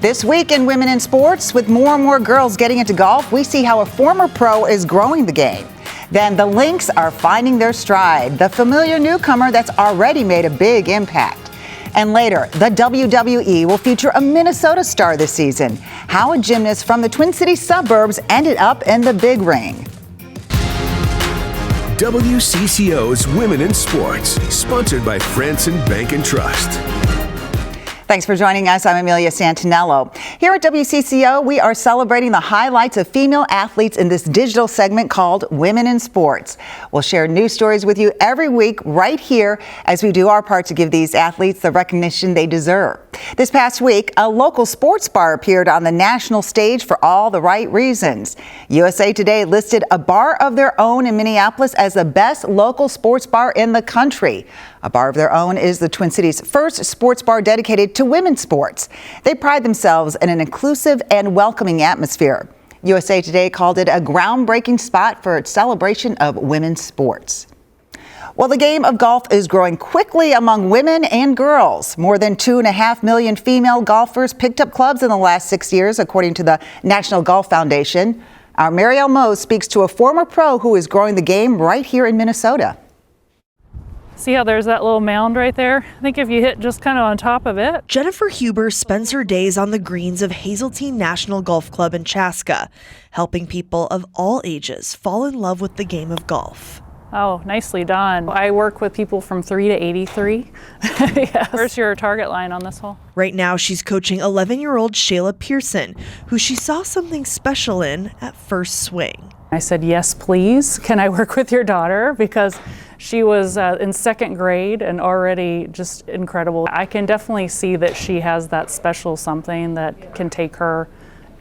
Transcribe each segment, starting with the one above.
This week in Women in Sports, with more and more girls getting into golf, we see how a former pro is growing the game. Then the Lynx are finding their stride, the familiar newcomer that's already made a big impact. And later, the WWE will feature a Minnesota star this season. How a gymnast from the Twin Cities suburbs ended up in the big ring. WCCO's Women in Sports, sponsored by Franson Bank and Trust. Thanks for joining us. I'm Amelia Santaniello. Here at WCCO, we are celebrating the highlights of female athletes in this digital segment called Women in Sports. We'll share news stories with you every week right here as we do our part to give these athletes the recognition they deserve. This past week, a local sports bar appeared on the national stage for all the right reasons. USA Today listed a bar of their own in Minneapolis as the best local sports bar in the country. A bar of their own is the Twin Cities' first sports bar dedicated to women's sports. They pride themselves in an inclusive and welcoming atmosphere. USA Today called it a groundbreaking spot for its celebration of women's sports. Well, the game of golf is growing quickly among women and girls. More than 2.5 million female golfers picked up clubs in the last 6 years, according to the National Golf Foundation. Our Marielle Mose speaks to a former pro who is growing the game right here in Minnesota. See how there's that little mound right there? I think if you hit just kind of on top of it. Jennifer Huber spends her days on the greens of Hazeltine National Golf Club in Chaska, helping people of all ages fall in love with the game of golf. Oh, nicely done. I work with people from 3 to 83. Yes. Where's your target line on this hole? Right now, she's coaching 11-year-old Shayla Pearson, who she saw something special in at first swing. I said, yes, please. Can I work with your daughter? Because she was in second grade and already just incredible. I can definitely see that she has that special something that can take her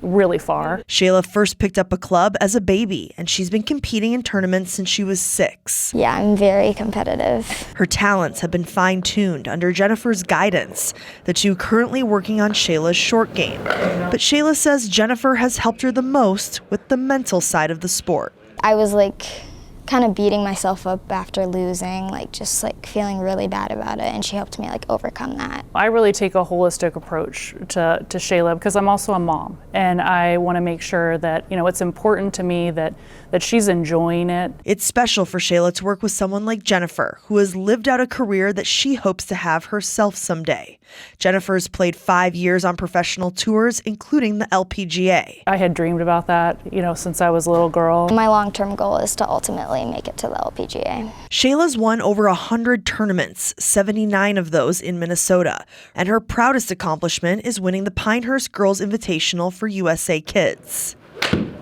really far. Shayla first picked up a club as a baby, and she's been competing in tournaments since she was 6. Yeah, I'm very competitive. Her talents have been fine-tuned under Jennifer's guidance, the two currently working on Shayla's short game. But Shayla says Jennifer has helped her the most with the mental side of the sport. I was kind of beating myself up after losing, just feeling really bad about it, and she helped me overcome that. I really take a holistic approach to Shayla because I'm also a mom, and I want to make sure that it's important to me that she's enjoying it. It's special for Shayla to work with someone like Jennifer, who has lived out a career that she hopes to have herself someday. Jennifer's played 5 years on professional tours, including the LPGA. I had dreamed about that, since I was a little girl. My long-term goal is to ultimately make it to the LPGA. Shayla's won over 100 tournaments, 79 of those in Minnesota, and her proudest accomplishment is winning the Pinehurst Girls Invitational for USA Kids.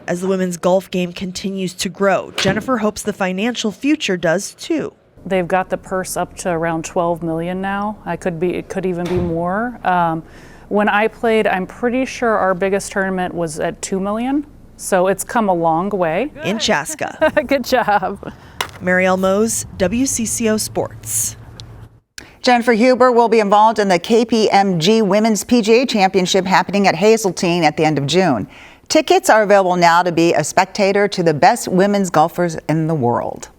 As the women's golf game continues to grow, Jennifer hopes the financial future does too. They've got the purse up to around 12 million now. It could even be more. When I played, I'm pretty sure our biggest tournament was at 2 million. So it's come a long way. In Chaska. Good job. Marielle Mose, WCCO Sports. Jennifer Huber will be involved in the KPMG Women's PGA Championship happening at Hazeltine at the end of June. Tickets are available now to be a spectator to the best women's golfers in the world.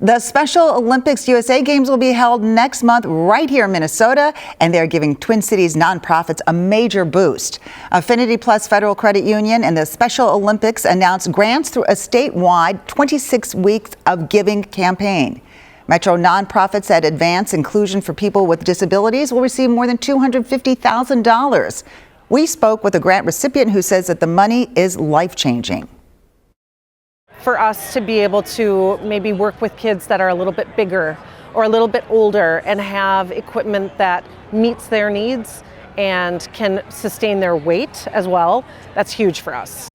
The Special Olympics USA Games will be held next month right here in Minnesota, and they're giving Twin Cities nonprofits a major boost. Affinity Plus Federal Credit Union and the Special Olympics announced grants through a statewide 26 weeks of giving campaign. Metro nonprofits that advance inclusion for people with disabilities will receive more than $250,000. We spoke with a grant recipient who says that the money is life-changing. For us to be able to maybe work with kids that are a little bit bigger or a little bit older and have equipment that meets their needs and can sustain their weight as well, that's huge for us.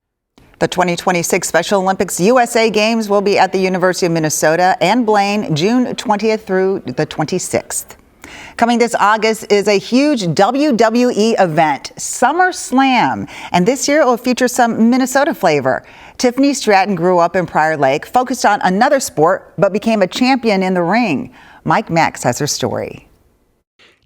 The 2026 Special Olympics USA Games will be at the University of Minnesota and Blaine, June 20th through the 26th. Coming this August is a huge WWE event, SummerSlam, and this year it will feature some Minnesota flavor. Tiffany Stratton grew up in Prior Lake, focused on another sport, but became a champion in the ring. Mike Max has her story.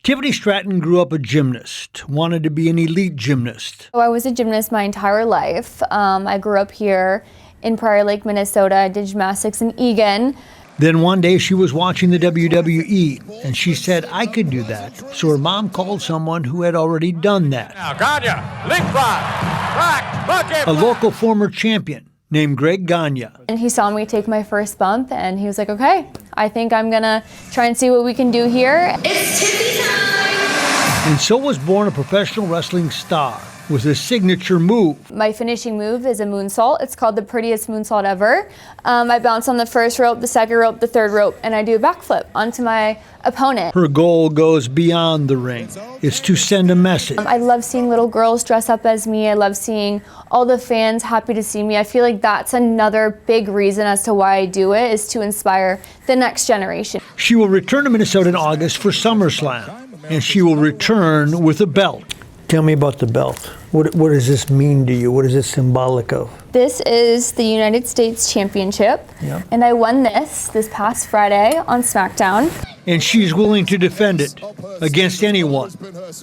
Tiffany Stratton grew up a gymnast, wanted to be an elite gymnast. I was a gymnast my entire life. I grew up here in Prior Lake, Minnesota. I did gymnastics in Eagan. Then one day she was watching the WWE, and she said, I could do that. So her mom called someone who had already done that. Now, Gagne, leapfrog, back, bucket. A local former champion named Greg Gagne. And he saw me take my first bump, and he was like, okay, I think I'm going to try and see what we can do here. It's Tiffy time! And so was born a professional wrestling star with a signature move. My finishing move is a moonsault. It's called the prettiest moonsault ever. I bounce on the first rope, the second rope, the third rope, and I do a backflip onto my opponent. Her goal goes beyond the ring. It's to send a message. I love seeing little girls dress up as me. I love seeing all the fans happy to see me. I feel like that's another big reason as to why I do it, is to inspire the next generation. She will return to Minnesota in August for SummerSlam, and she will return with a belt. Tell me about the belt. What does this mean to you? What is it symbolic of? This is the United States Championship, and I won this past Friday on SmackDown. And she's willing to defend it against anyone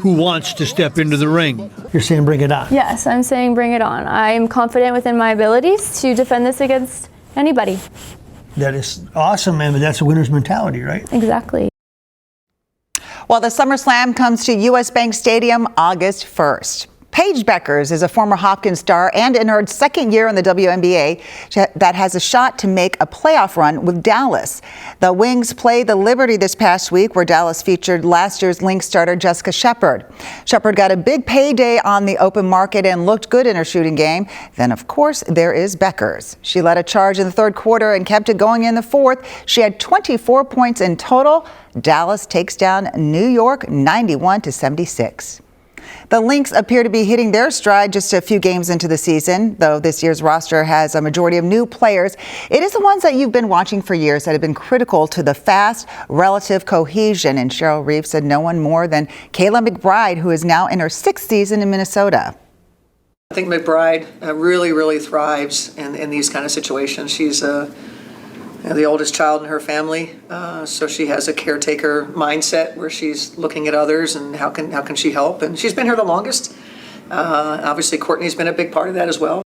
who wants to step into the ring. You're saying bring it on? Yes, I'm saying bring it on. I'm confident within my abilities to defend this against anybody. That is awesome, and that's a winner's mentality, right? Exactly. Well, the SummerSlam comes to U.S. Bank Stadium August 1st. Paige Beckers is a former Hopkins star and in her second year in the WNBA that has a shot to make a playoff run with Dallas. The Wings played the Liberty this past week, where Dallas featured last year's Lynx starter Jessica Shepard. Shepard got a big payday on the open market and looked good in her shooting game. Then, of course, there is Beckers. She led a charge in the third quarter and kept it going in the fourth. She had 24 points in total. Dallas takes down New York 91-76. The Lynx appear to be hitting their stride just a few games into the season. Though this year's roster has a majority of new players, it is the ones that you've been watching for years that have been critical to the fast, relative cohesion. And Cheryl Reeves said no one more than Kayla McBride, who is now in her sixth season in Minnesota. I think McBride really thrives in these kind of situations. She's the oldest child in her family, so she has a caretaker mindset where she's looking at others and how can she help. And she's been here the longest. Obviously, Courtney's been a big part of that as well.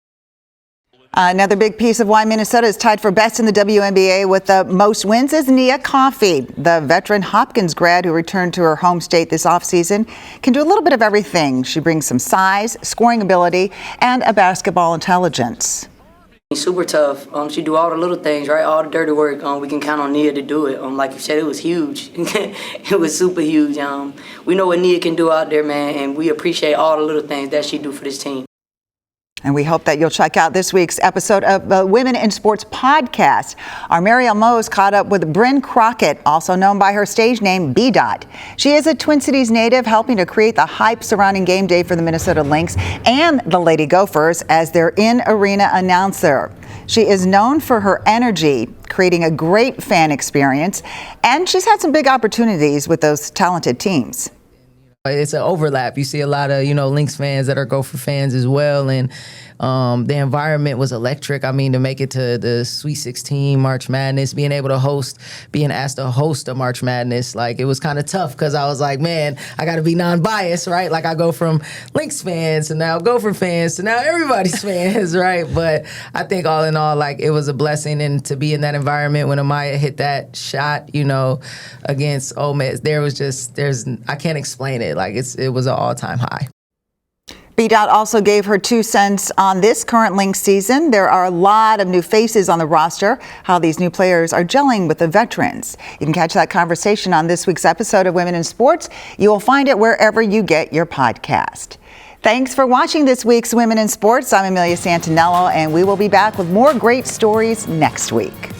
Another big piece of why Minnesota is tied for best in the WNBA with the most wins is Nia Coffey. The veteran Hopkins grad who returned to her home state this offseason can do a little bit of everything. She brings some size, scoring ability, and a basketball intelligence. Super tough. She do all the little things, right? All the dirty work. We can count on Nia to do it. Like you said, it was huge. It was super huge. We know what Nia can do out there, man, and we appreciate all the little things that she do for this team. And we hope that you'll check out this week's episode of the Women in Sports podcast. Our Mariel Mose caught up with Bryn Crockett, also known by her stage name B-Dot. She is a Twin Cities native, helping to create the hype surrounding game day for the Minnesota Lynx and the Lady Gophers as their in-arena announcer. She is known for her energy, creating a great fan experience, and she's had some big opportunities with those talented teams. It's an overlap. You see a lot of, Lynx fans that are Gopher fans as well. And the environment was electric. I mean, to make it to the Sweet 16 March Madness, being asked to host a March Madness, it was kind of tough because I was like, man, I got to be non-biased, right? I go from Lynx fans to now Gopher fans to now everybody's fans, right? But I think all in all, it was a blessing. And to be in that environment when Amaya hit that shot, against Ole Miss, I can't explain it. It was an all-time high. B-Dot also gave her 2 cents on this current Lynx season. There are a lot of new faces on the roster, how these new players are gelling with the veterans. You can catch that conversation on this week's episode of Women in Sports. You will find it wherever you get your podcast. Thanks for watching this week's Women in Sports. I'm Amelia Santaniello, and we will be back with more great stories next week.